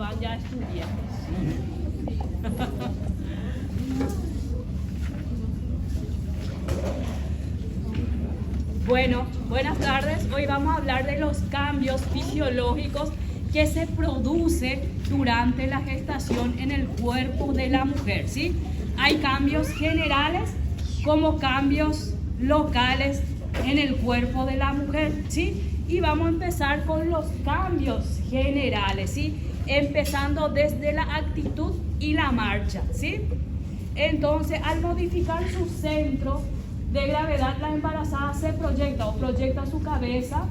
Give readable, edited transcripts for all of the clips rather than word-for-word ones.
Iván ya estudié. Bueno, buenas tardes. Hoy vamos a hablar de los cambios fisiológicos que se producen durante la gestación en el cuerpo de la mujer, ¿sí? Hay cambios generales como cambios locales en el cuerpo de la mujer, ¿sí? Y vamos a empezar con los cambios generales, ¿sí? Empezando desde la actitud y la marcha, ¿sí? Entonces, al modificar su centro de gravedad, la embarazada se proyecta su cabeza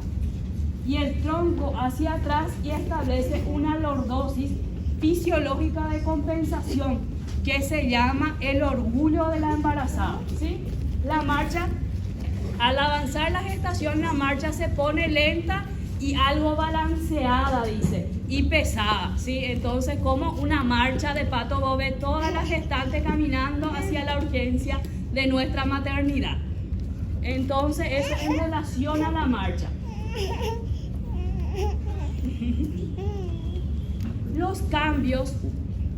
y el tronco hacia atrás y establece una lordosis fisiológica de compensación que se llama el orgullo de la embarazada, ¿sí? La marcha, al avanzar la gestación, la marcha se pone lenta y algo balanceada, dice, y pesada, ¿sí? Entonces, como una marcha de Pato Bobé, toda la gestante caminando hacia la urgencia de nuestra maternidad. Entonces, eso en relación a la marcha. Los cambios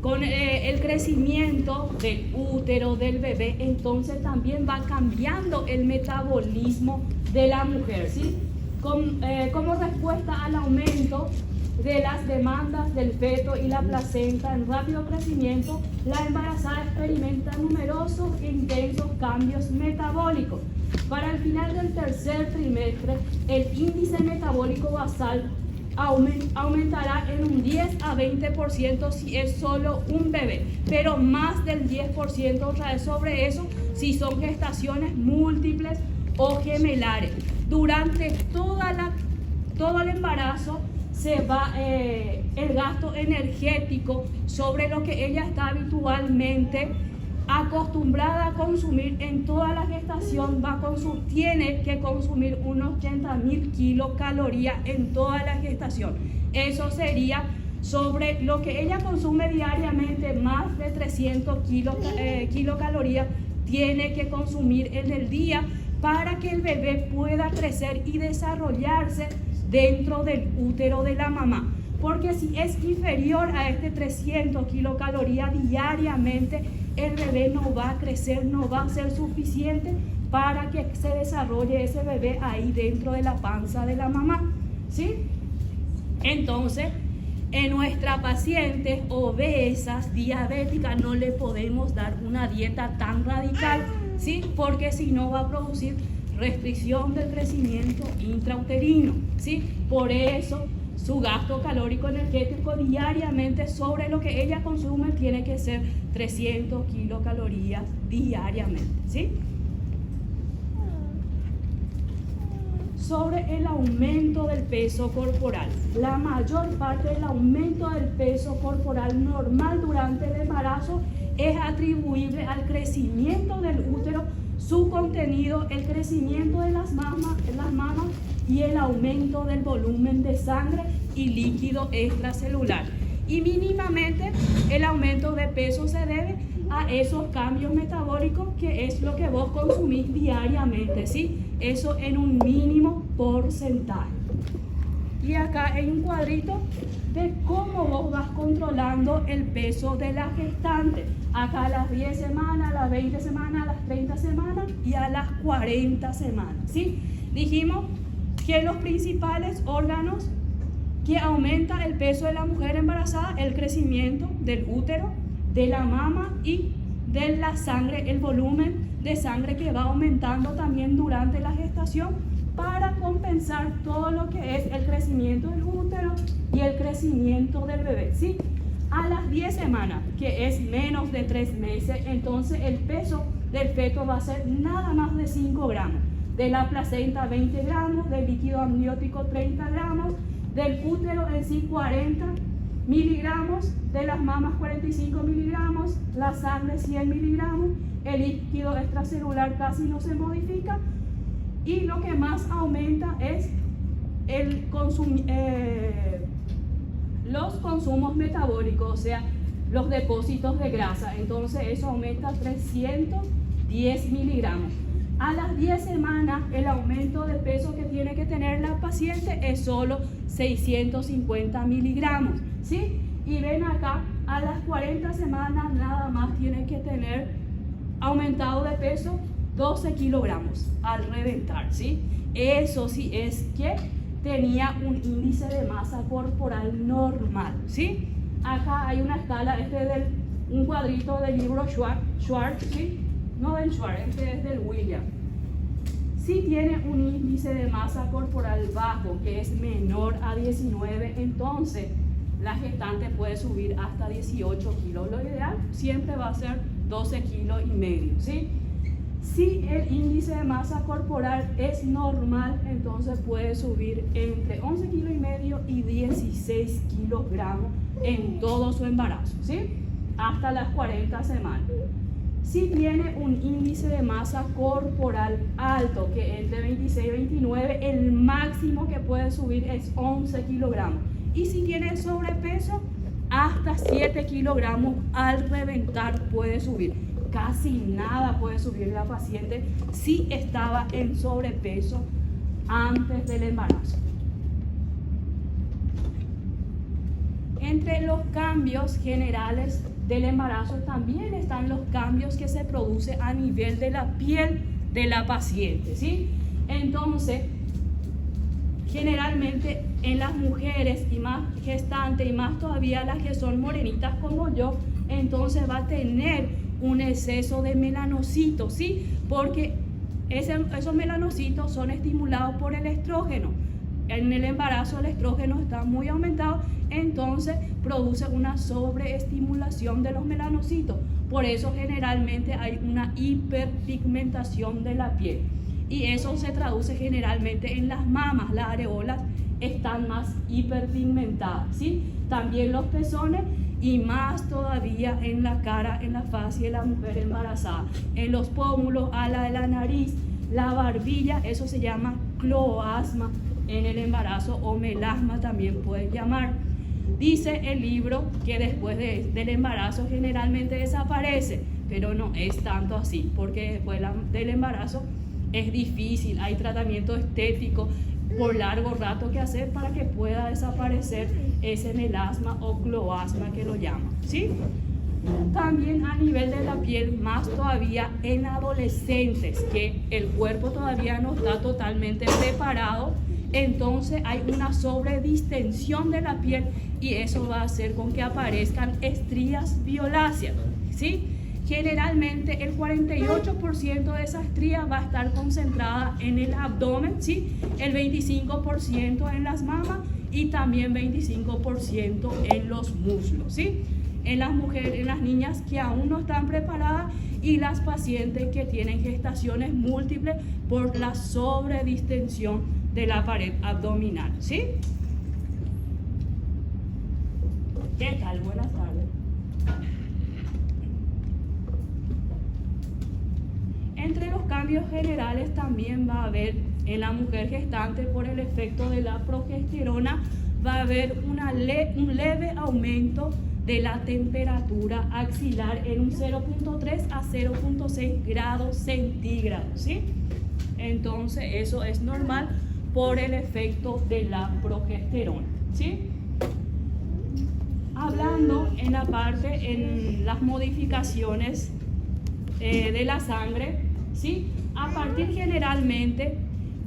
con el crecimiento del útero del bebé, entonces también va cambiando el metabolismo de la mujer, ¿sí? Como respuesta al aumento de las demandas del feto y la placenta en rápido crecimiento, la embarazada experimenta numerosos e intensos cambios metabólicos. Para el final del tercer trimestre, el índice metabólico basal aumentará en un 10 a 20% si es solo un bebé, pero más del 10% otra vez sobre eso si son gestaciones múltiples o gemelares. Durante todo el embarazo se va el gasto energético sobre lo que ella está habitualmente acostumbrada a consumir en toda la gestación, tiene que consumir unos 80.000 kilocalorías en toda la gestación. Eso sería sobre lo que ella consume diariamente, más de 300 kilocalorías tiene que consumir en el día para que el bebé pueda crecer y desarrollarse dentro del útero de la mamá. Porque si es inferior a 300 kilocalorías diariamente, el bebé no va a crecer, no va a ser suficiente para que se desarrolle ese bebé ahí dentro de la panza de la mamá, ¿sí? Entonces, en nuestras pacientes obesas, diabéticas, no le podemos dar una dieta tan radical, ¿sí? Porque si no va a producir restricción del crecimiento intrauterino, ¿sí? Por eso su gasto calórico energético diariamente sobre lo que ella consume tiene que ser 300 kilocalorías diariamente, ¿sí? Sobre el aumento del peso corporal. La mayor parte del aumento del peso corporal normal durante el embarazo es atribuible al crecimiento del útero, su contenido, el crecimiento de las mamas y el aumento del volumen de sangre y líquido extracelular. Y mínimamente el aumento de peso se debe a esos cambios metabólicos que es lo que vos consumís diariamente, ¿sí? Eso en un mínimo porcentaje. Y acá hay un cuadrito de cómo vos vas controlando el peso de la gestante. Acá a las 10 semanas, a las 20 semanas, a las 30 semanas y a las 40 semanas, ¿sí? Dijimos que los principales órganos que aumentan el peso de la mujer embarazada, el crecimiento del útero, de la mama y de la sangre, el volumen de sangre que va aumentando también durante la gestación para compensar todo lo que es el crecimiento del útero y el crecimiento del bebé, ¿sí? A las 10 semanas, que es menos de 3 meses, entonces el peso del feto va a ser nada más de 5 gramos. De la placenta 20 gramos, del líquido amniótico 30 gramos, del útero en sí 40 miligramos, de las mamas 45 miligramos, la sangre 100 miligramos, el líquido extracelular casi no se modifica y lo que más aumenta es los consumos metabólicos, o sea, los depósitos de grasa. Entonces eso aumenta 310 miligramos. A las 10 semanas el aumento de peso que tiene que tener la paciente es solo 650 miligramos, ¿sí? Y ven acá, a las 40 semanas nada más tiene que tener aumentado de peso 12 kilogramos al reventar, ¿sí? Eso sí es que tenía un índice de masa corporal normal, ¿sí? Acá hay una escala, este es un cuadrito del libro Schwartz, ¿sí? No del Schwartz, este es del William. Si tiene un índice de masa corporal bajo, que es menor a 19, entonces la gestante puede subir hasta 18 kilos. Lo ideal siempre va a ser 12 kilos y medio, ¿sí? Si el índice de masa corporal es normal, entonces puede subir entre 11 kilos y medio y 16 kilogramos en todo su embarazo, ¿sí? Hasta las 40 semanas. Si tiene un índice de masa corporal alto, que es de 26 a 29, el máximo que puede subir es 11 kilogramos. Y si tiene sobrepeso, hasta 7 kilogramos al reventar puede subir. Casi nada puede subir la paciente si estaba en sobrepeso antes del embarazo. Entre los cambios generales del embarazo también están los cambios que se producen a nivel de la piel de la paciente, ¿sí? Entonces, generalmente en las mujeres y más gestantes y más todavía las que son morenitas como yo, entonces va a tener un exceso de melanocitos, ¿sí? Porque esos melanocitos son estimulados por el estrógeno. En el embarazo el estrógeno está muy aumentado, entonces produce una sobreestimulación de los melanocitos. Por eso generalmente hay una hiperpigmentación de la piel. Y eso se traduce generalmente en las mamas, las areolas están más hiperpigmentadas, ¿sí? También los pezones y más todavía en la cara, en la faz de la mujer embarazada. En los pómulos, ala de la nariz, la barbilla, eso se llama cloasma en el embarazo o melasma también pueden llamar. Dice el libro que después del embarazo generalmente desaparece, pero no es tanto así, porque después del embarazo es difícil, hay tratamiento estético por largo rato que hacer para que pueda desaparecer ese melasma o cloasma que lo llaman, ¿sí? También a nivel de la piel, más todavía en adolescentes, que el cuerpo todavía no está totalmente preparado, entonces hay una sobredistensión de la piel y eso va a hacer con que aparezcan estrías violáceas, ¿sí? Generalmente el 48% de esa estría va a estar concentrada en el abdomen, ¿sí? El 25% en las mamas y también 25% en los muslos, ¿sí? En las mujeres, en las niñas que aún no están preparadas y las pacientes que tienen gestaciones múltiples por la sobredistensión de la pared abdominal, ¿sí? ¿Qué tal? Buenas tardes. Entre los cambios generales también va a haber en la mujer gestante por el efecto de la progesterona, va a haber un leve aumento de la temperatura axilar en un 0.3 a 0.6 grados centígrados, ¿sí? Entonces eso es normal por el efecto de la progesterona, ¿sí? Hablando en la parte, en las modificaciones de la sangre, ¿sí? A partir generalmente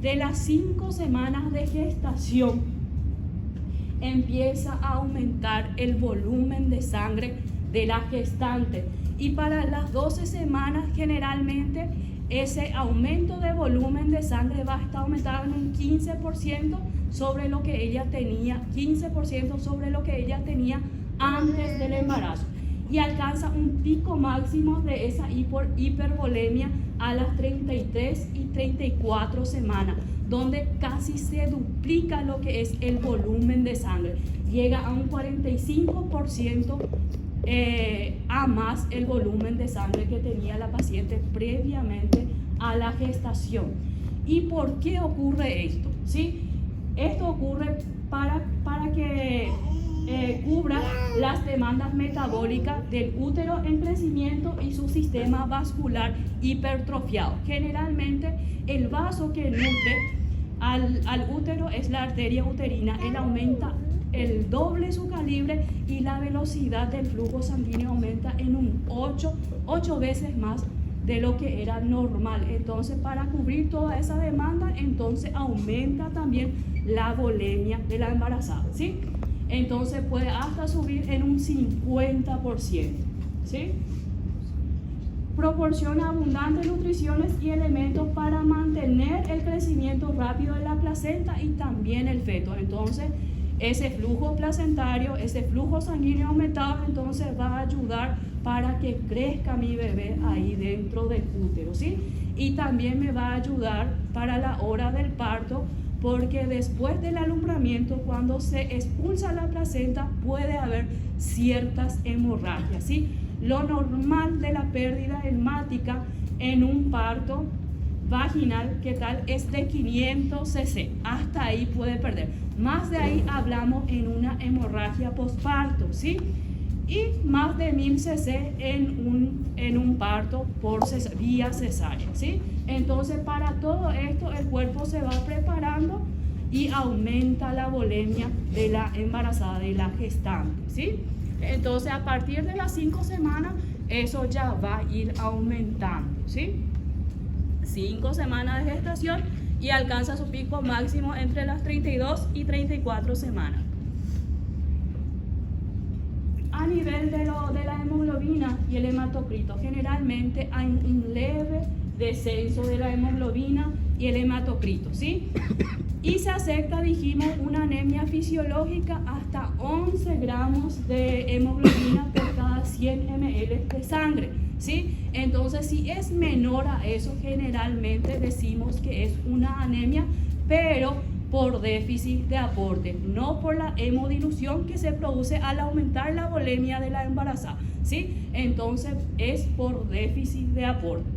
de las 5 semanas de gestación empieza a aumentar el volumen de sangre de la gestante y para las 12 semanas generalmente ese aumento de volumen de sangre va a estar aumentado en un 15% sobre lo que ella tenía, 15% sobre lo que ella tenía antes del embarazo y alcanza un pico máximo de esa hipervolemia a las 33 y 34 semanas, donde casi se duplica lo que es el volumen de sangre. Llega a un 45% a más el volumen de sangre que tenía la paciente previamente a la gestación. ¿Y por qué ocurre esto? ¿Sí? Esto ocurre para que cubra las demandas metabólicas del útero en crecimiento y su sistema vascular hipertrofiado. Generalmente el vaso que nutre al útero es la arteria uterina. Él aumenta el doble su calibre y la velocidad del flujo sanguíneo aumenta en un 8 veces más de lo que era normal. Entonces, para cubrir toda esa demanda, entonces aumenta también la volemia de la embarazada, ¿sí? Entonces puede hasta subir en un 50%, ¿sí? Proporciona abundantes nutriciones y elementos para mantener el crecimiento rápido de la placenta y también el feto. Entonces, ese flujo placentario, ese flujo sanguíneo aumentado, entonces va a ayudar para que crezca mi bebé ahí dentro del útero, ¿sí? Y también me va a ayudar para la hora del parto, porque después del alumbramiento, cuando se expulsa la placenta, puede haber ciertas hemorragias, ¿sí? Lo normal de la pérdida hemática en un parto vaginal, ¿qué tal? Es de 500 cc. Hasta ahí puede perder. Más de ahí hablamos en una hemorragia postparto, ¿sí? Y más de 1000 cc en un parto por vía cesárea, ¿sí? Entonces, para todo esto, el cuerpo se va preparando y aumenta la volemia de la embarazada, de la gestante, ¿sí? Entonces, a partir de las 5 semanas, eso ya va a ir aumentando, ¿sí? 5 semanas de gestación y alcanza su pico máximo entre las 32 y 34 semanas. A nivel de la hemoglobina y el hematocrito, generalmente hay un leve descenso de la hemoglobina y el hematocrito, ¿sí? Y se acepta, dijimos, una anemia fisiológica hasta 11 gramos de hemoglobina por cada 100 ml de sangre, ¿sí? Entonces, si es menor a eso, generalmente decimos que es una anemia, pero por déficit de aporte, no por la hemodilución que se produce al aumentar la volemia de la embarazada, ¿sí? Entonces, es por déficit de aporte.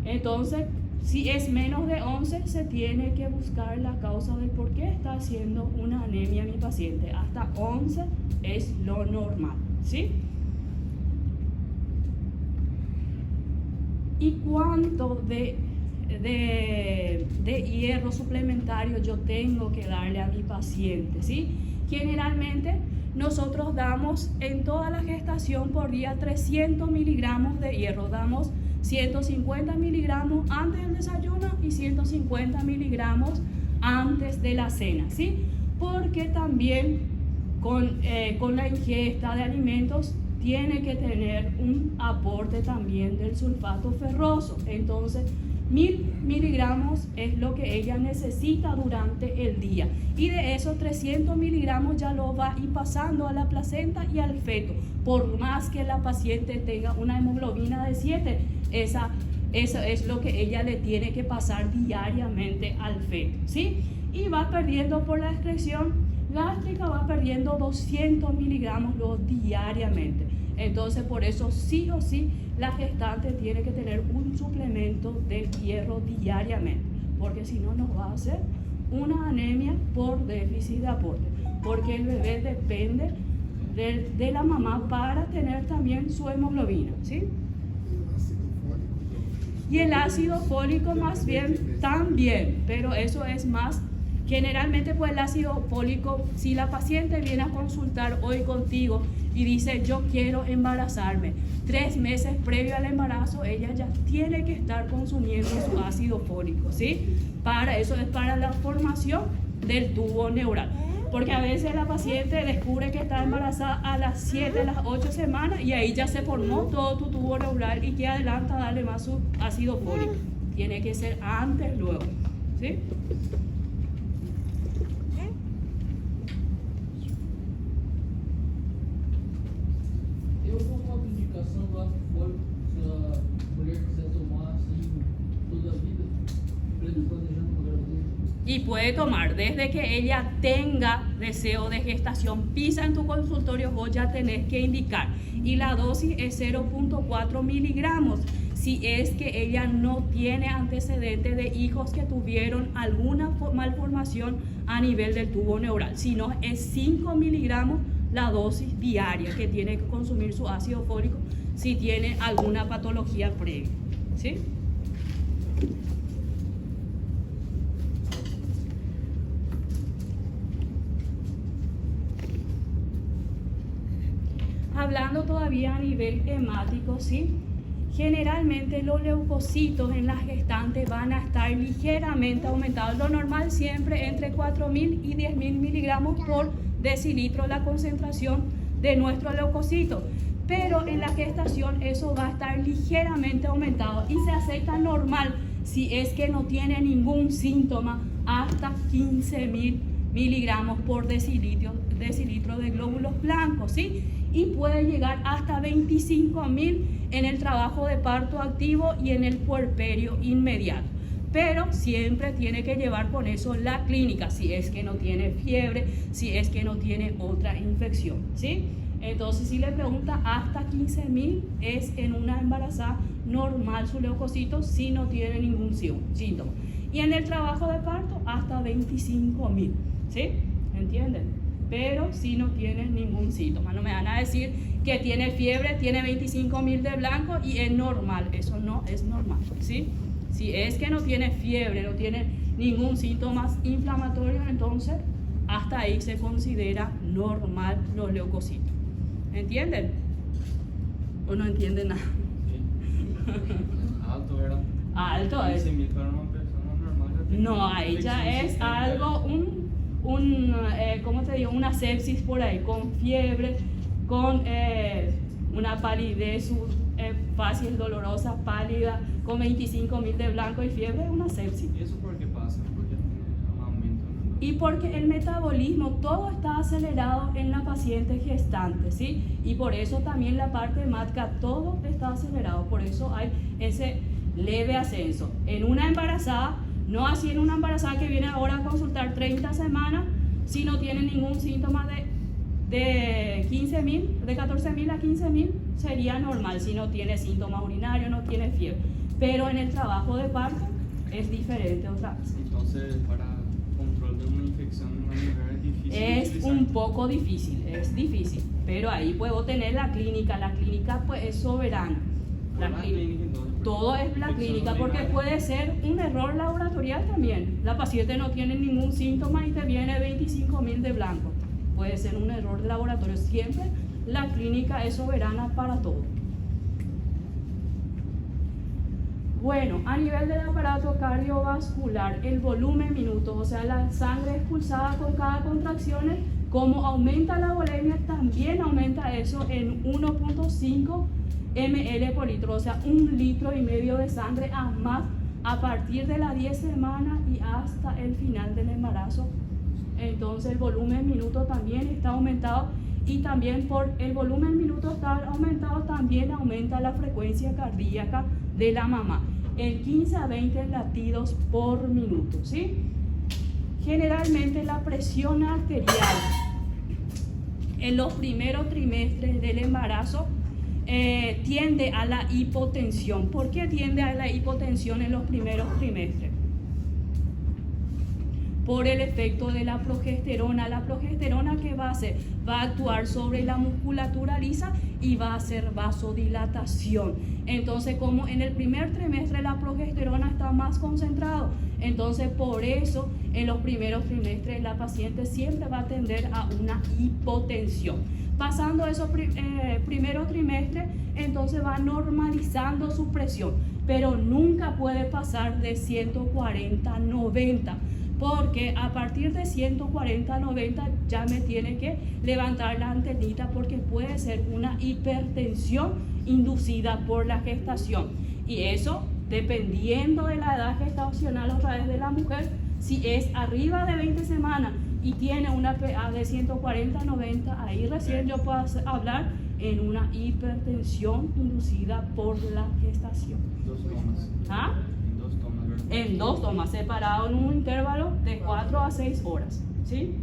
Entonces, si es menos de 11, se tiene que buscar la causa del por qué está haciendo una anemia mi paciente. Hasta 11 es lo normal, ¿sí? ¿Y cuánto de hierro suplementario yo tengo que darle a mi paciente, ¿sí? Generalmente nosotros damos en toda la gestación por día 300 miligramos de hierro. Damos 150 miligramos antes del desayuno y 150 miligramos antes de la cena, ¿sí? Porque también con la ingesta de alimentos tiene que tener un aporte también del sulfato ferroso. Entonces, 1000 miligramos es lo que ella necesita durante el día. Y de esos 300 miligramos ya lo va a ir pasando a la placenta y al feto. Por más que la paciente tenga una hemoglobina de 7, eso es lo que ella le tiene que pasar diariamente al feto, ¿sí? Y va perdiendo por la excreción gástrica, va perdiendo 200 miligramos luego diariamente. Entonces, por eso sí o sí la gestante tiene que tener un suplemento de hierro diariamente, porque si no nos va a hacer una anemia por déficit de aporte, porque el bebé depende de la mamá para tener también su hemoglobina, ¿sí? Y el ácido fólico más bien también, pero eso es más. Generalmente, pues el ácido fólico, si la paciente viene a consultar hoy contigo y dice yo quiero embarazarme, 3 meses previo al embarazo, ella ya tiene que estar consumiendo su ácido fólico, ¿sí? Para eso es para la formación del tubo neural. Porque a veces la paciente descubre que está embarazada a las 7, a las 8 semanas y ahí ya se formó todo tu tubo neural y que adelanta darle más su ácido fólico. Tiene que ser antes, luego, ¿sí? Do ácido fólico, se a mulher quiser tomar assim toda a vida, planejando uma gravidez? Y puede tomar desde que ella tenga deseo de gestación. Pisa en tu consultorio, vos ya tenés que indicar. Y la dosis es 0.4 miligramos. Si es que ella no tiene antecedentes de hijos que tuvieron alguna malformación a nivel del tubo neural. Si no, es 5 miligramos la dosis diaria que tiene que consumir su ácido fólico si tiene alguna patología previa, ¿sí? Hablando todavía a nivel hemático, ¿sí? Generalmente los leucocitos en la gestante van a estar ligeramente aumentados. Lo normal siempre entre 4.000 y 10.000 miligramos por decilitro la concentración de nuestro leucocito. Pero en la gestación eso va a estar ligeramente aumentado y se acepta normal si es que no tiene ningún síntoma hasta 15.000 miligramos por decilitro de glóbulos blancos, ¿sí? Y puede llegar hasta 25.000 en el trabajo de parto activo y en el puerperio inmediato. Pero siempre tiene que llevar con eso la clínica, si es que no tiene fiebre, si es que no tiene otra infección, ¿sí? Entonces, si le pregunta hasta 15.000 es en una embarazada normal su leucocito si no tiene ningún síntoma. Y en el trabajo de parto hasta 25.000, ¿sí? ¿Entienden? Pero si no tiene ningún síntoma. No me van a decir que tiene fiebre, tiene 25.000 de blanco y es normal. Eso no es normal, ¿sí? Si es que no tiene fiebre, no tiene ningún síntoma inflamatorio, entonces hasta ahí se considera normal los leucocitos. ¿Entienden? ¿O no entienden nada? Alto, ¿verdad? Alto es. 15.000 para una persona normal. No, ahí ya es algo, ¿cómo te digo? Una sepsis por ahí, con fiebre, con una palidez fácil, dolorosa, pálida, con 25.000 de blanco y fiebre, una sepsis. ¿Y eso por qué pasa? ¿Por qué tiene un aumento? Y porque el metabolismo, todo está acelerado en la paciente gestante, ¿sí? Y por eso también la parte hemática, todo está acelerado, por eso hay ese leve ascenso. En una embarazada, no así en una embarazada que viene ahora a consultar 30 semanas, si no tiene ningún síntoma de 15.000, de 14.000 a 15.000, sería normal si no tiene síntomas urinarios, no tiene fiebre. Pero en el trabajo de parto es diferente otra vez. Entonces, para control de una infección en una mujer es difícil. Es un poco difícil, es difícil. Pero ahí puedo tener la clínica pues es soberana. Todo es la clínica, porque puede ser un error laboratorial también. La paciente no tiene ningún síntoma y te viene 25.000 de blanco. Puede ser un error de laboratorio. Siempre la clínica es soberana para todo. Bueno, a nivel del aparato cardiovascular, el volumen minutos, o sea, la sangre expulsada con cada contracción, como aumenta la volemia, también aumenta eso en 1.5 ml por litro, o sea, 1,5 litros de sangre a más a partir de las 10 semanas y hasta el final del embarazo. Entonces el volumen minuto también está aumentado, y también por el volumen minuto estar aumentado también aumenta la frecuencia cardíaca de la mamá en 15 a 20 latidos por minuto, ¿sí? Generalmente la presión arterial en los primeros trimestres del embarazo tiende a la hipotensión. ¿Por qué tiende a la hipotensión en los primeros trimestres? Por el efecto de la progesterona. La progesterona, ¿qué va a hacer? Va a actuar sobre la musculatura lisa y va a hacer vasodilatación. Entonces, como en el primer trimestre la progesterona está más concentrado, entonces por eso en los primeros trimestres la paciente siempre va a tender a una hipotensión. Pasando esos primeros trimestres, entonces va normalizando su presión, pero nunca puede pasar de 140 a 90. Porque a partir de 140 a 90 ya me tiene que levantar la antenita, porque puede ser una hipertensión inducida por la gestación. Y eso, dependiendo de la edad gestacional otra vez de la mujer, si es arriba de 20 semanas y tiene una PA de 140 a 90, ahí recién yo puedo hablar en una hipertensión inducida por la gestación. 2 tomas. ¿Ah? En 2 tomas, separado en un intervalo de 4 a 6 horas, ¿sí?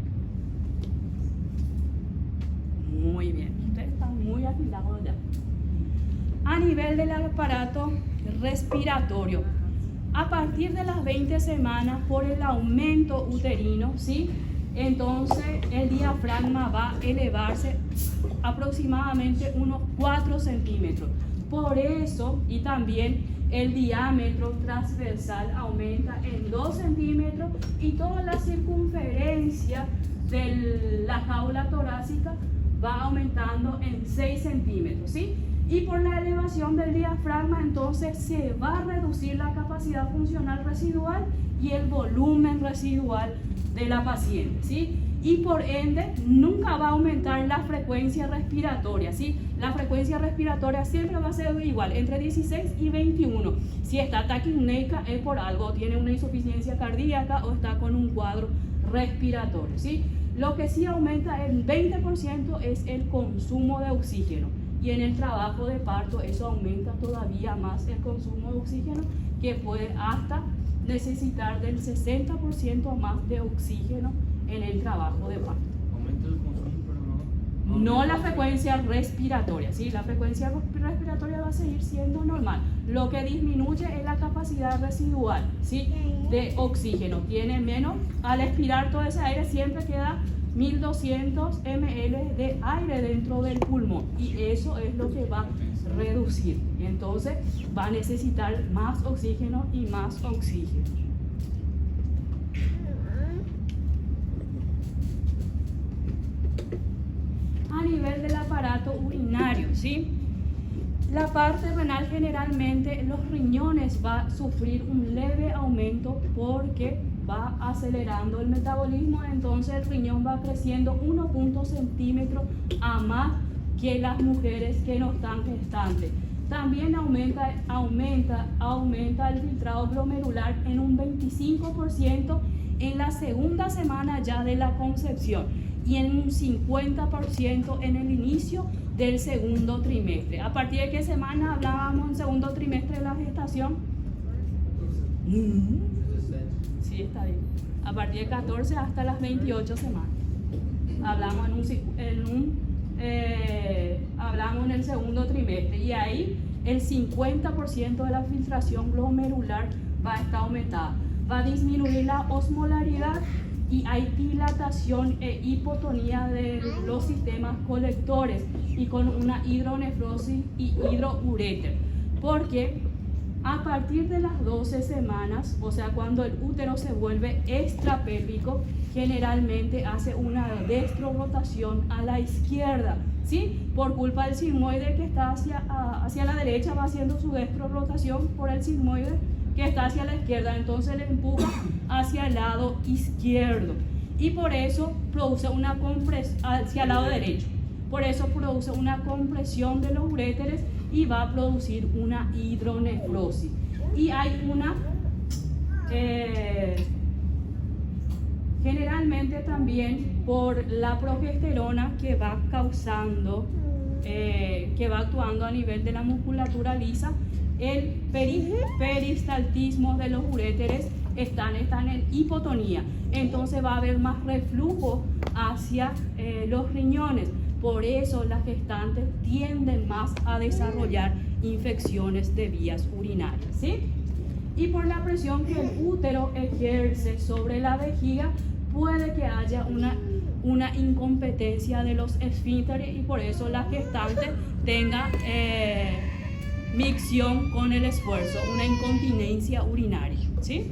Muy bien, ustedes están muy afilados ya. A nivel del aparato respiratorio, a partir de las 20 semanas, por el aumento uterino, ¿sí? Entonces el diafragma va a elevarse aproximadamente unos 4 centímetros. Por eso, y también el diámetro transversal aumenta en 2 centímetros, y toda la circunferencia de la jaula torácica va aumentando en 6 centímetros, ¿sí? Y por la elevación del diafragma, entonces se va a reducir la capacidad funcional residual y el volumen residual de la paciente, ¿sí? Y por ende, nunca va a aumentar la frecuencia respiratoria, ¿sí? La frecuencia respiratoria siempre va a ser igual, entre 16 y 21. Si está taquipneica es por algo, tiene una insuficiencia cardíaca o está con un cuadro respiratorio, ¿sí? Lo que sí aumenta en 20% es el consumo de oxígeno. Y en el trabajo de parto eso aumenta todavía más el consumo de oxígeno, que puede hasta necesitar del 60% más de oxígeno en el trabajo de parto. Aumenta el consumo, pero No la frecuencia respiratoria, ¿sí? La frecuencia respiratoria va a seguir siendo normal. Lo que disminuye es la capacidad residual, ¿sí? De oxígeno. Tiene menos, al expirar todo ese aire siempre queda 1200 ml de aire dentro del pulmón y eso es lo que va a reducir. Entonces va a necesitar más oxígeno y más oxígeno. A nivel del aparato urinario, ¿sí? La parte renal generalmente los riñones va a sufrir un leve aumento porque va acelerando el metabolismo, entonces el riñón va creciendo 1 centímetro a más que las mujeres que no están gestantes. También aumenta el filtrado glomerular en un 25% en la segunda semana ya de la concepción y en un 50% en el inicio del segundo trimestre. ¿A partir de qué semana hablábamos en segundo trimestre de la gestación? 17. Sí, está bien. A partir de 14 hasta las 28 semanas. Hablamos hablamos en el segundo trimestre y ahí el 50% de la filtración glomerular va a estar aumentada. Va a disminuir la osmolaridad y hay dilatación e hipotonía de los sistemas colectores y con una hidronefrosis y hidroureter. Porque a partir de las 12 semanas, o sea, cuando el útero se vuelve extrapélvico, generalmente hace una destrorotación a la izquierda, ¿sí? Por culpa del sigmoide que está hacia la derecha, va haciendo su destrorotación por el sigmoide que está hacia la izquierda, entonces le empuja hacia el lado izquierdo y por eso produce una compresión hacia el lado derecho. Por eso produce una compresión de los uréteres y va a producir una hidronefrosis. Y hay una, generalmente también por la progesterona que va causando, que va actuando a nivel de la musculatura lisa, el peristaltismo de los uréteres están en hipotonía. Entonces va a haber más reflujo hacia los riñones. Por eso las gestantes tienden más a desarrollar infecciones de vías urinarias, ¿sí? Y por la presión que el útero ejerce sobre la vejiga, puede que haya una incompetencia de los esfínteres y por eso la gestante tenga micción con el esfuerzo, una incontinencia urinaria, ¿sí?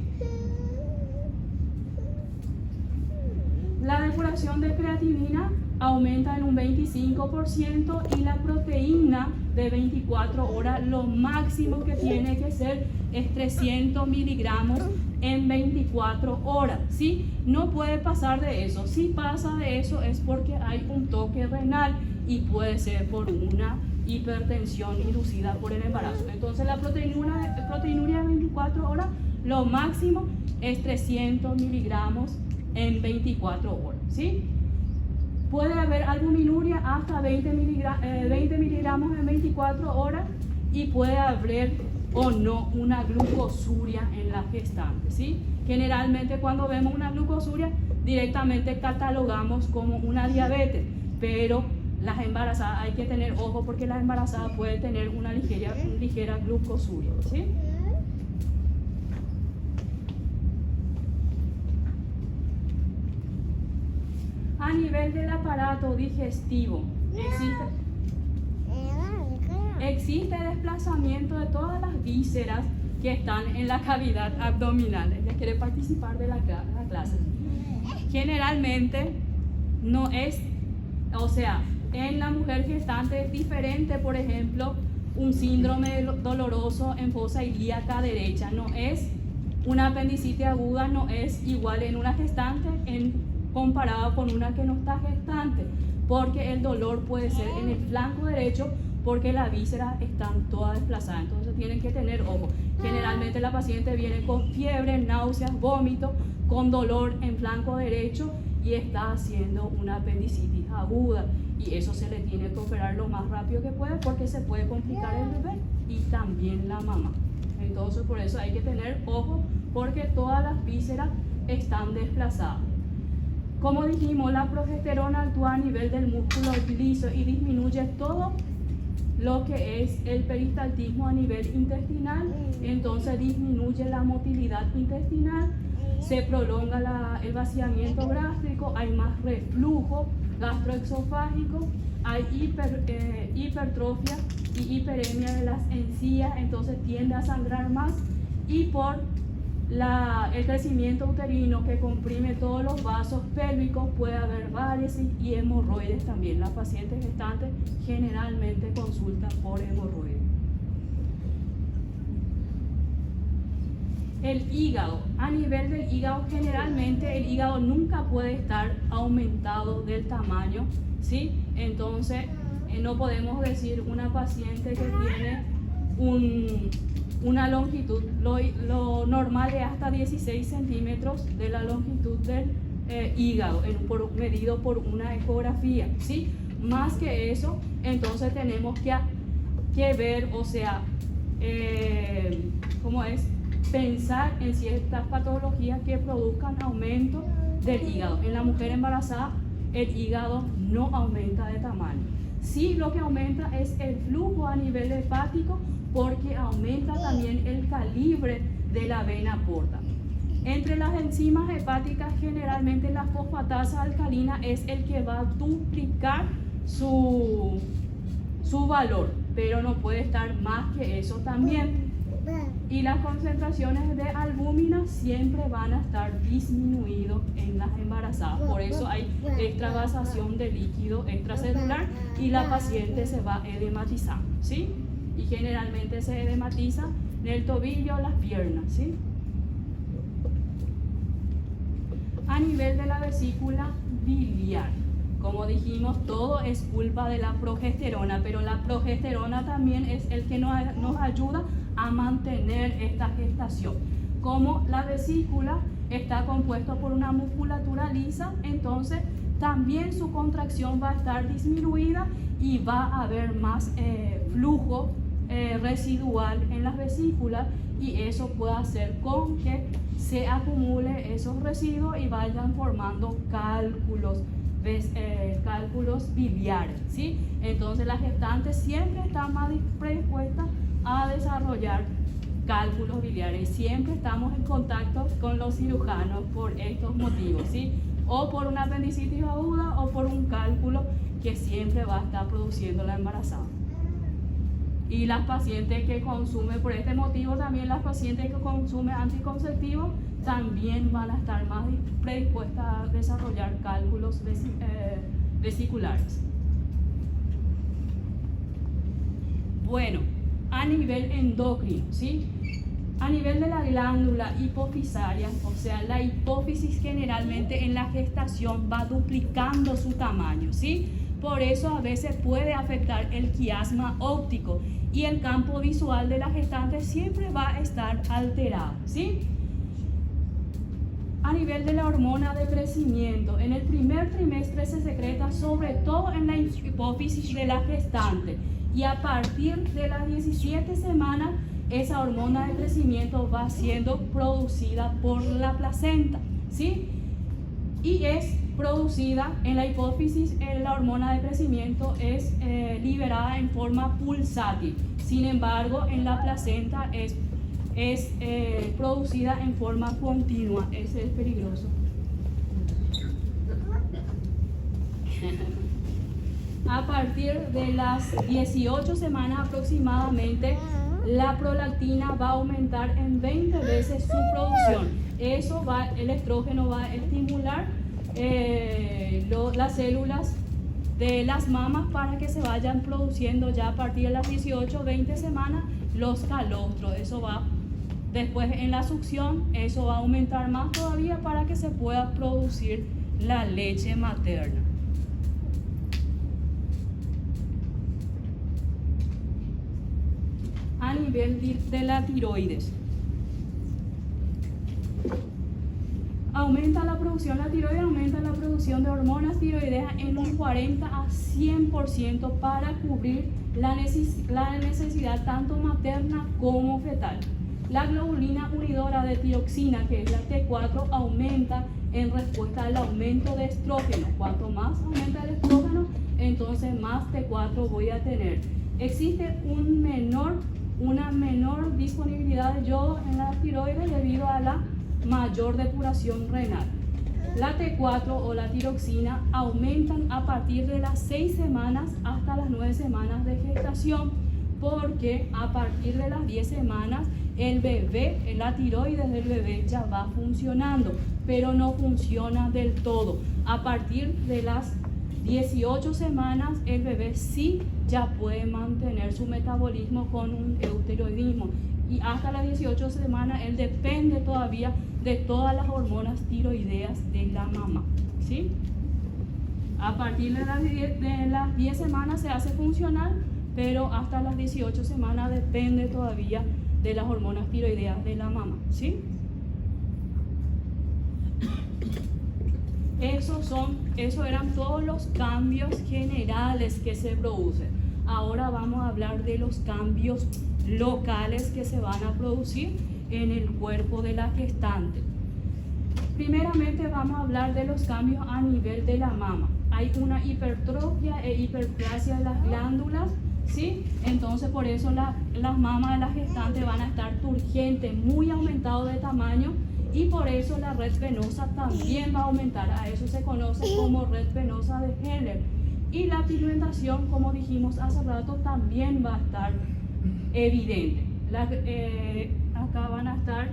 La depuración de creatinina aumenta en un 25% y la proteína de 24 horas, lo máximo que tiene que ser es 300 miligramos en 24 horas, ¿sí? No puede pasar de eso. Si pasa de eso es porque hay un toque renal y puede ser por una hipertensión inducida por el embarazo. Entonces la proteinuria de 24 horas, lo máximo es 300 miligramos en 24 horas, ¿sí? Puede haber albuminuria hasta 20 miligramos en 24 horas y puede haber o no una glucosuria en la gestante, ¿sí? Generalmente cuando vemos una glucosuria directamente catalogamos como una diabetes, pero las embarazadas hay que tener ojo porque las embarazadas pueden tener una ligera glucosuria, ¿sí? A nivel del aparato digestivo, existe desplazamiento de todas las vísceras que están en la cavidad abdominal. Ella quiere participar de la clase. Generalmente no es, o sea, En la mujer gestante es diferente, por ejemplo, un síndrome doloroso en fosa ilíaca derecha. No es una apendicitis aguda, no es igual en una gestante comparado con una que no está gestante, porque el dolor puede ser en el flanco derecho, porque las vísceras están todas desplazadas. Entonces tienen que tener ojo. Generalmente la paciente viene con fiebre, náuseas, vómito, con dolor en flanco derecho y está haciendo una apendicitis aguda, y eso se le tiene que operar lo más rápido que puede, porque se puede complicar el bebé y también la mamá. Entonces por eso hay que tener ojo, porque todas las vísceras están desplazadas. Como dijimos, la progesterona actúa a nivel del músculo liso y disminuye todo lo que es el peristaltismo a nivel intestinal. Entonces disminuye la motilidad intestinal, se prolonga el vaciamiento gástrico, hay más reflujo gastroesofágico, hay hipertrofia y hiperemia de las encías, entonces tiende a sangrar más, y por el crecimiento uterino que comprime todos los vasos pélvicos puede haber varices y hemorroides también. Las pacientes gestantes generalmente consultan por hemorroides. El hígado, a nivel del hígado, generalmente el hígado nunca puede estar aumentado del tamaño, ¿sí? Entonces no podemos decir una paciente que tiene una longitud, lo normal es hasta 16 centímetros de la longitud del hígado, medido por una ecografía, ¿sí? Más que eso, entonces tenemos que ver, o sea, ¿cómo es? Pensar en ciertas patologías que produzcan aumento del hígado. En la mujer embarazada, el hígado no aumenta de tamaño. Sí, lo que aumenta es el flujo a nivel hepático, porque aumenta también el calibre de la vena porta. Entre las enzimas hepáticas, generalmente la fosfatasa alcalina es el que va a duplicar su valor, pero no puede estar más que eso también. Y las concentraciones de albúmina siempre van a estar disminuidas en las embarazadas. Por eso hay extravasación de líquido extracelular y la paciente se va edematizando, ¿sí? Y generalmente se edematiza en el tobillo, las piernas, ¿sí? A nivel de la vesícula biliar, como dijimos, todo es culpa de la progesterona, pero la progesterona también es el que nos ayuda a mantener esta gestación. Como la vesícula está compuesta por una musculatura lisa, entonces también su contracción va a estar disminuida y va a haber más flujo residual en las vesículas, y eso puede hacer con que se acumule esos residuos y vayan formando cálculos biliares, ¿sí? Entonces las gestantes siempre están más predispuestas a desarrollar cálculos biliares. Siempre estamos en contacto con los cirujanos por estos motivos, ¿sí? O por una apendicitis aguda o por un cálculo que siempre va a estar produciendo la embarazada. Y las pacientes que consumen, por este motivo también las pacientes que consumen anticonceptivos también van a estar más predispuestas a desarrollar cálculos vesiculares. Bueno, a nivel endocrino, ¿sí? A nivel de la glándula hipofisaria, o sea, la hipófisis generalmente en la gestación va duplicando su tamaño, ¿sí? Por eso a veces puede afectar el quiasma óptico y el campo visual de la gestante siempre va a estar alterado, ¿sí? A nivel de la hormona de crecimiento, en el primer trimestre se secreta sobre todo en la hipófisis de la gestante, y a partir de las 17 semanas esa hormona de crecimiento va siendo producida por la placenta, ¿sí? Y es producida en la hipófisis, la hormona de crecimiento es liberada en forma pulsátil. Sin embargo, en la placenta es producida en forma continua. Ese es peligroso. A partir de las 18 semanas aproximadamente, la prolactina va a aumentar en 20 veces su producción. El estrógeno va a estimular las células de las mamas para que se vayan produciendo ya a partir de las 18, 20 semanas los calostros. Eso va después en la succión, eso va a aumentar más todavía para que se pueda producir la leche materna. A nivel de la tiroides, aumenta la producción, la tiroides aumenta la producción de hormonas tiroideas en un 40 a 100% para cubrir la necesidad tanto materna como fetal. La globulina unidora de tiroxina, que es la T4, aumenta en respuesta al aumento de estrógeno. Cuanto más aumenta el estrógeno, entonces más T4 voy a tener. Existe una menor disponibilidad de yodo en la tiroides debido a la mayor depuración renal. La T4 o la tiroxina aumentan a partir de las 6 semanas hasta las 9 semanas de gestación, porque a partir de las 10 semanas el bebé, la tiroides del bebé ya va funcionando, pero no funciona del todo. A partir de las 18 semanas el bebé sí ya puede mantener su metabolismo con un eutiroidismo, y hasta las 18 semanas él depende todavía de todas las hormonas tiroideas de la mamá, ¿sí? A partir de las 10 semanas se hace funcional, pero hasta las 18 semanas depende todavía de las hormonas tiroideas de la mamá, ¿sí? Esos eran todos los cambios generales que se producen. Ahora vamos a hablar de los cambios locales que se van a producir en el cuerpo de la gestante. Primeramente vamos a hablar de los cambios a nivel de la mama. Hay una hipertrofia e hiperplasia de las glándulas, ¿sí? Entonces por eso las mamas de la gestante van a estar turgentes, muy aumentado de tamaño, y por eso la red venosa también va a aumentar. A eso se conoce como red venosa de Heller. Y la pigmentación, como dijimos hace rato, también va a estar evidente. Acá van a estar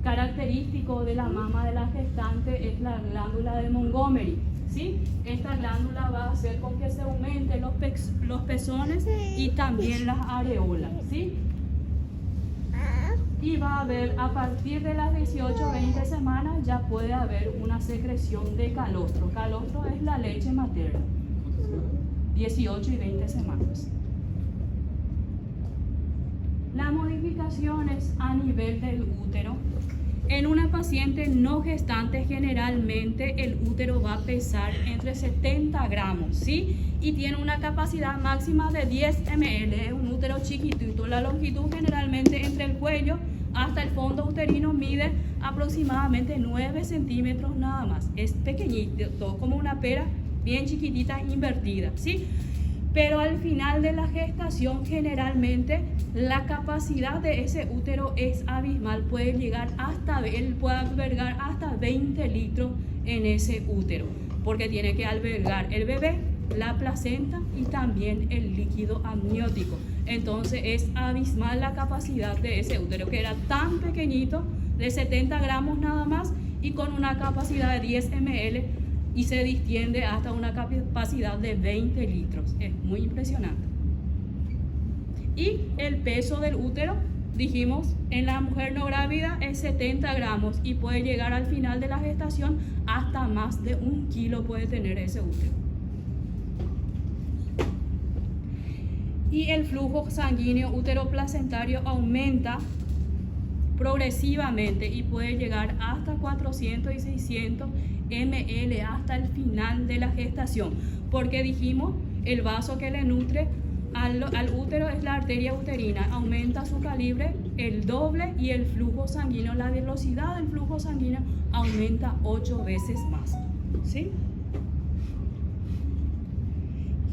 característico de la mama de la gestante, es la glándula de Montgomery, ¿sí? Esta glándula va a hacer con que se aumenten los pezones y también las areolas, ¿sí? Y va a haber, a partir de las 18-20 semanas ya puede haber una secreción de calostro. Calostro es la leche materna. 18 y 20 semanas. Las modificaciones a nivel del útero. En una paciente no gestante, generalmente el útero va a pesar entre 70 gramos, ¿sí? Y tiene una capacidad máxima de 10 ml. Es un útero chiquitito. La longitud generalmente entre el cuello hasta el fondo uterino mide aproximadamente 9 centímetros nada más. Es pequeñito, como una pera bien chiquitita invertida, ¿sí? Pero al final de la gestación generalmente la capacidad de ese útero es abismal, puede llegar hasta, él puede albergar hasta 20 litros en ese útero, porque tiene que albergar el bebé, la placenta y también el líquido amniótico. Entonces es abismal la capacidad de ese útero, que era tan pequeñito, de 70 gramos nada más, y con una capacidad de 10 ml, y se distiende hasta una capacidad de 20 litros. Es muy impresionante. Y el peso del útero, dijimos, en la mujer no grávida es 70 gramos y puede llegar al final de la gestación hasta más de 1 kilo puede tener ese útero. Y el flujo sanguíneo uteroplacentario aumenta progresivamente y puede llegar hasta 400 y 600 ml hasta el final de la gestación, porque dijimos el vaso que le nutre al útero es la arteria uterina, aumenta su calibre el doble y el flujo sanguíneo, la velocidad del flujo sanguíneo aumenta 8 veces más, ¿sí?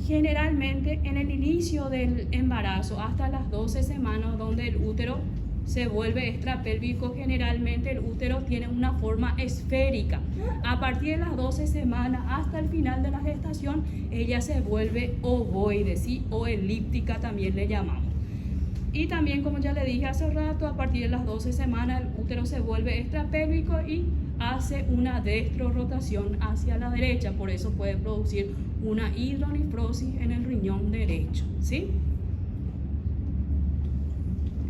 Generalmente en el inicio del embarazo hasta las 12 semanas, donde el útero se vuelve extrapélvico, generalmente el útero tiene una forma esférica. A partir de las 12 semanas hasta el final de la gestación, ella se vuelve ovoide, ¿sí? O elíptica también le llamamos. Y también, como ya le dije hace rato, a partir de las 12 semanas el útero se vuelve extrapélvico y hace una destrorotación hacia la derecha, por eso puede producir una hidronefrosis en el riñón derecho, ¿sí?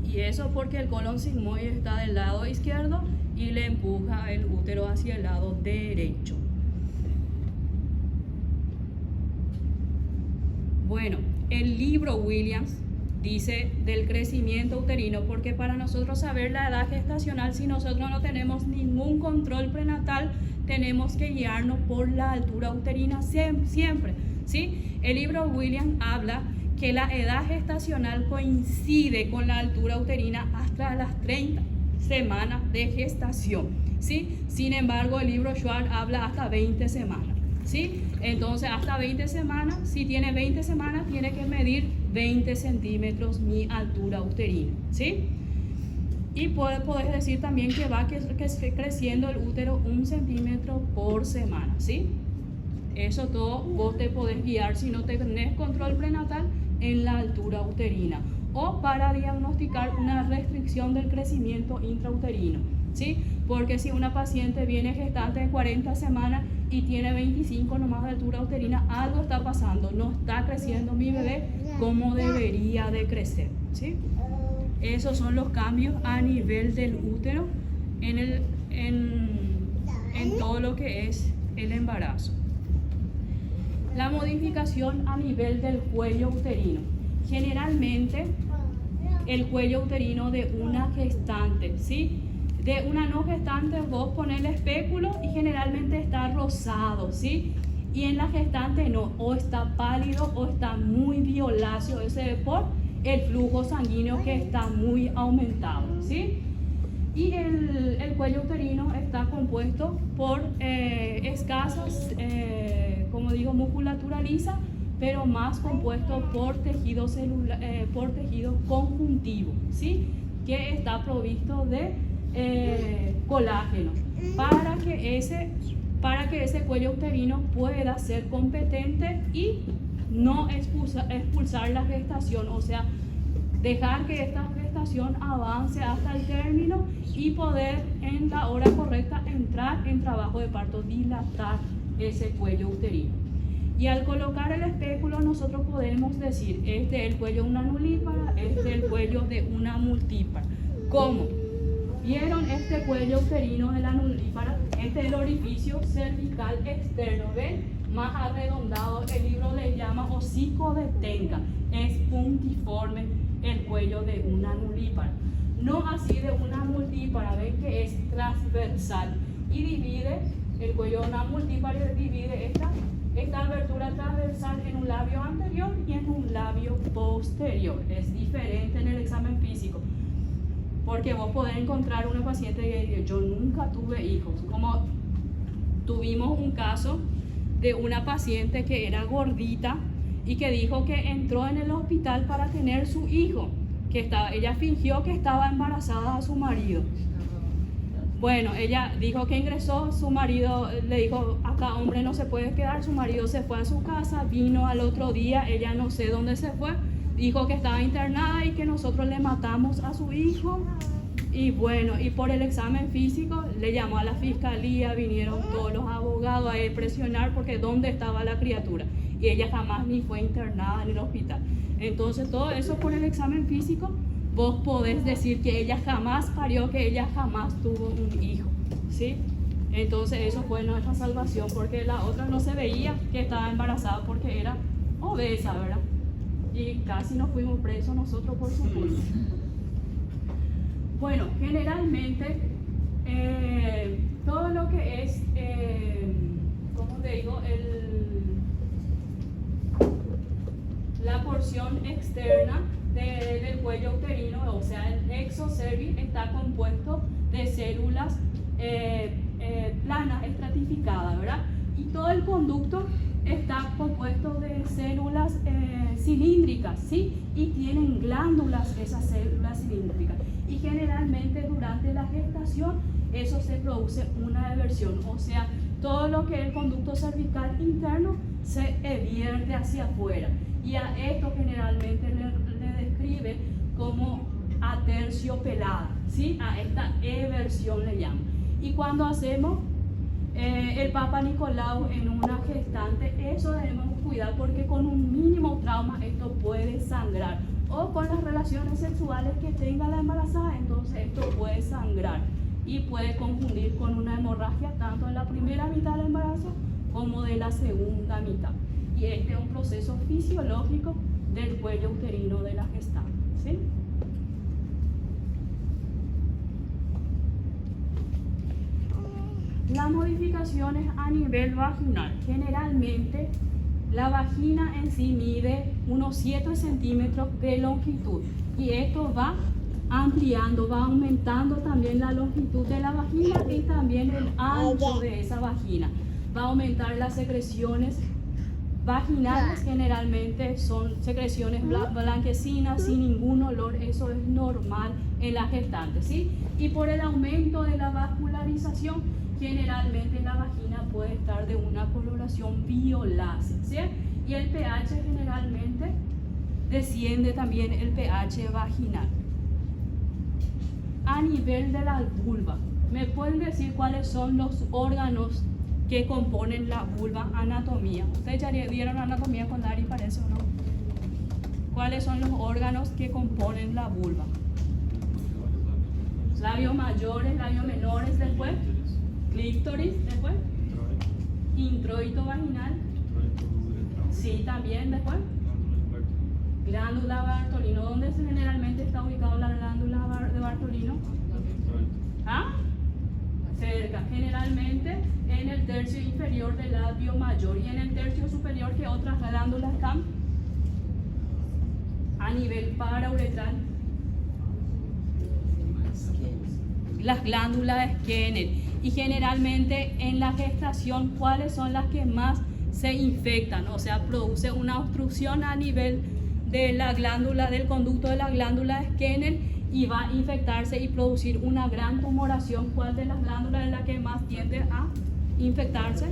Y eso porque el colon sigmoide está del lado izquierdo y le empuja el útero hacia el lado derecho. Bueno, el libro Williams dice del crecimiento uterino, porque para nosotros saber la edad gestacional, si nosotros no tenemos ningún control prenatal, tenemos que guiarnos por la altura uterina siempre, ¿sí? El libro Williams habla que la edad gestacional coincide con la altura uterina hasta las 30 semanas de gestación, ¿sí? Sin embargo, el libro Schwartz habla hasta 20 semanas, ¿sí? Entonces, hasta 20 semanas, si tiene 20 semanas, tiene que medir 20 centímetros mi altura uterina, ¿sí? Y podés decir también que va creciendo el útero 1 centímetro por semana, ¿sí? Eso todo vos te podés guiar si no tenés control prenatal en la altura uterina, o para diagnosticar una restricción del crecimiento intrauterino, ¿sí? Porque si una paciente viene gestante de 40 semanas y tiene 25 nomás de altura uterina, algo está pasando, no está creciendo mi bebé como debería de crecer, ¿sí? Esos son los cambios a nivel del útero en todo lo que es el embarazo. La modificación a nivel del cuello uterino. Generalmente el cuello uterino de una gestante, ¿sí? De una no gestante vos pones el espéculo y generalmente está rosado, ¿sí? Y en la gestante no, o está pálido o está muy violáceo, ese por el flujo sanguíneo que está muy aumentado, ¿sí? Y el cuello uterino está compuesto por escasas, como digo, musculatura lisa, pero más compuesto por tejido por tejido conjuntivo, ¿sí? Que está provisto de colágeno para que ese cuello uterino pueda ser competente y no expulsar la gestación, o sea, dejar que esta gestación avance hasta el término y poder en la hora correcta entrar en trabajo de parto, dilatar ese cuello uterino. Y al colocar el espéculo nosotros podemos decir, este es el cuello de una nulípara, este es el cuello de una multípara. ¿Cómo? ¿Vieron este cuello uterino de la nulípara? Este es el orificio cervical externo, ¿ven? Más arredondado, el libro le llama hocico de tenca, es puntiforme el cuello de una nulípara, no así de una multípara, ven que es transversal y divide, el cuello de una multípara divide esta abertura transversal en un labio anterior y en un labio posterior. Es diferente en el examen físico, porque vos podés encontrar una paciente que dice, yo nunca tuve hijos, como tuvimos un caso de una paciente que era gordita y que dijo que entró en el hospital para tener su hijo, ella fingió que estaba embarazada a su marido. Bueno, ella dijo que ingresó, su marido le dijo, acá hombre no se puede quedar, su marido se fue a su casa, vino al otro día, ella no sé dónde se fue, dijo que estaba internada y que nosotros le matamos a su hijo. Y bueno, y por el examen físico le llamó a la fiscalía, vinieron todos los abogados a presionar porque dónde estaba la criatura. Y ella jamás ni fue internada en el hospital. Entonces todo eso por el examen físico, vos podés decir que ella jamás parió, que ella jamás tuvo un hijo, ¿sí? Entonces eso fue nuestra salvación, porque la otra no se veía que estaba embarazada porque era obesa, ¿verdad? Y casi nos fuimos presos nosotros por su culpa. Bueno, generalmente todo lo que es, ¿cómo te digo? La porción externa del cuello uterino, o sea, el exocervix, está compuesto de células planas, estratificadas, ¿verdad? Y todo el conducto está compuesto de células cilíndricas, ¿sí? Y tienen glándulas esas células cilíndricas. Y generalmente durante la gestación eso se produce una eversión, o sea, todo lo que es el conducto cervical interno se vierte hacia afuera. Y a esto generalmente le describe como aterciopelada, ¿sí? A esta eversión le llaman. Y cuando hacemos el Papa Nicolau en una gestante, eso debemos cuidar porque con un mínimo trauma esto puede sangrar. O con las relaciones sexuales que tenga la embarazada, entonces esto puede sangrar y puede confundir con una hemorragia tanto en la primera mitad del embarazo como de la segunda mitad. Y este es un proceso fisiológico del cuello uterino de la gestante, ¿sí? Las modificaciones a nivel vaginal. Generalmente la vagina en sí mide unos 7 centímetros de longitud y esto va ampliando, va aumentando también la longitud de la vagina y también el ancho de esa vagina. Va a aumentar las secreciones vaginales, generalmente son secreciones blanquecinas sin ningún olor, eso es normal en la gestante, ¿sí? Y por el aumento de la vascularización, generalmente la vagina puede estar de una coloración violácea, ¿sí? Y el pH generalmente desciende también el pH vaginal. A nivel de la vulva, ¿me pueden decir cuáles son los órganos que componen la vulva? Anatomía. Ustedes ya vieron anatomía con Dari, parece, ¿o no? ¿Cuáles son los órganos que componen la vulva? Labios mayores, labios menores, después clítoris, después introito vaginal, sí, también después glándula Bartolino. ¿Dónde generalmente está ubicada la glándula de Bartolino? ¿Ah? Cerca, generalmente en el tercio inferior del labio mayor. Y en el tercio superior, ¿qué otras glándulas están? A nivel parauretral, las glándulas Skene. Y generalmente en la gestación, ¿cuáles son las que más se infectan? O sea, produce una obstrucción a nivel de la glándula, del conducto de la glándula Skene, y va a infectarse y producir una gran tumoración. ¿Cuál de las glándulas es la que más tiende a infectarse?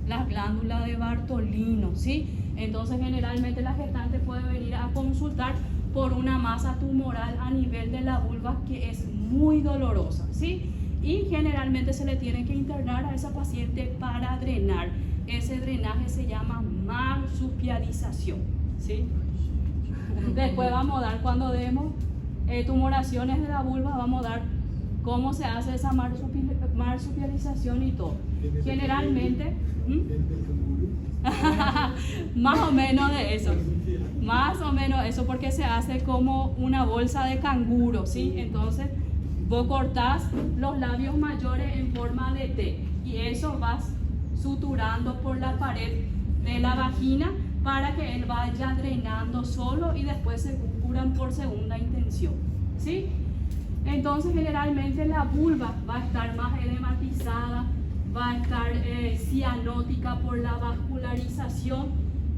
La glándula de Bartolino, ¿sí? Entonces generalmente la gestante puede venir a consultar por una masa tumoral a nivel de la vulva que es muy dolorosa, ¿sí? Y generalmente se le tiene que internar a esa paciente para drenar. Ese drenaje se llama marsupialización, ¿sí? Después vamos a dar, cuando demos tumoraciones de la vulva, vamos a dar cómo se hace esa marsupialización y todo. Generalmente, más o menos de eso. Más o menos eso, porque se hace como una bolsa de canguro, ¿sí? Entonces, vos cortás los labios mayores en forma de T y eso vas suturando por la pared de la vagina para que él vaya drenando solo y después se curan por segunda intención, ¿sí? Entonces generalmente la vulva va a estar más edematizada, va a estar cianótica por la vascularización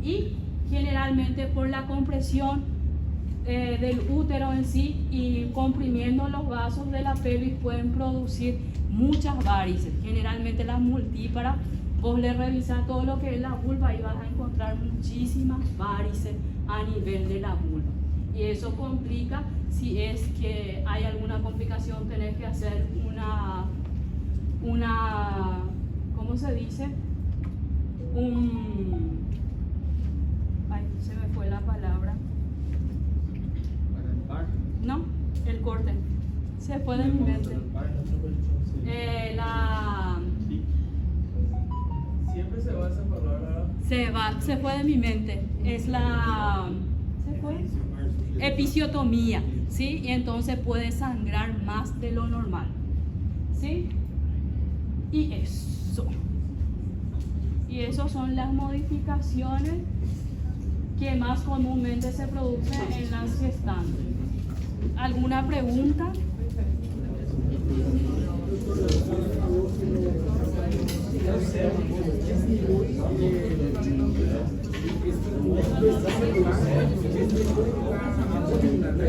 y generalmente por la compresión del útero en sí, y comprimiendo los vasos de la pelvis pueden producir muchas varices, generalmente las multíparas. Vos le revisás todo lo que es la vulva y vas a encontrar muchísimas varices a nivel de la vulva, y eso complica. Si es que hay alguna complicación, tenés que hacer una ¿cómo se dice? Ay, se me fue la palabra. No, el corte. Se fue de mi mente. Siempre se va esa palabra. Se fue de mi mente. Es la... ¿Se fue? Episiotomía, ¿sí? Y entonces puede sangrar más de lo normal, ¿sí? Y eso son las modificaciones que más comúnmente se producen en las gestantes. ¿Alguna pregunta?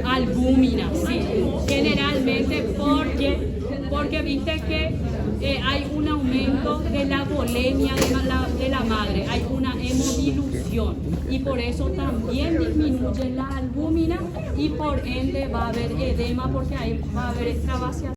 Albúmina, sí, generalmente porque viste que hay un aumento de la volemia de la madre, hay una hemodilución y por eso también disminuye la albúmina y por ende va a haber edema porque ahí va a haber extravasación.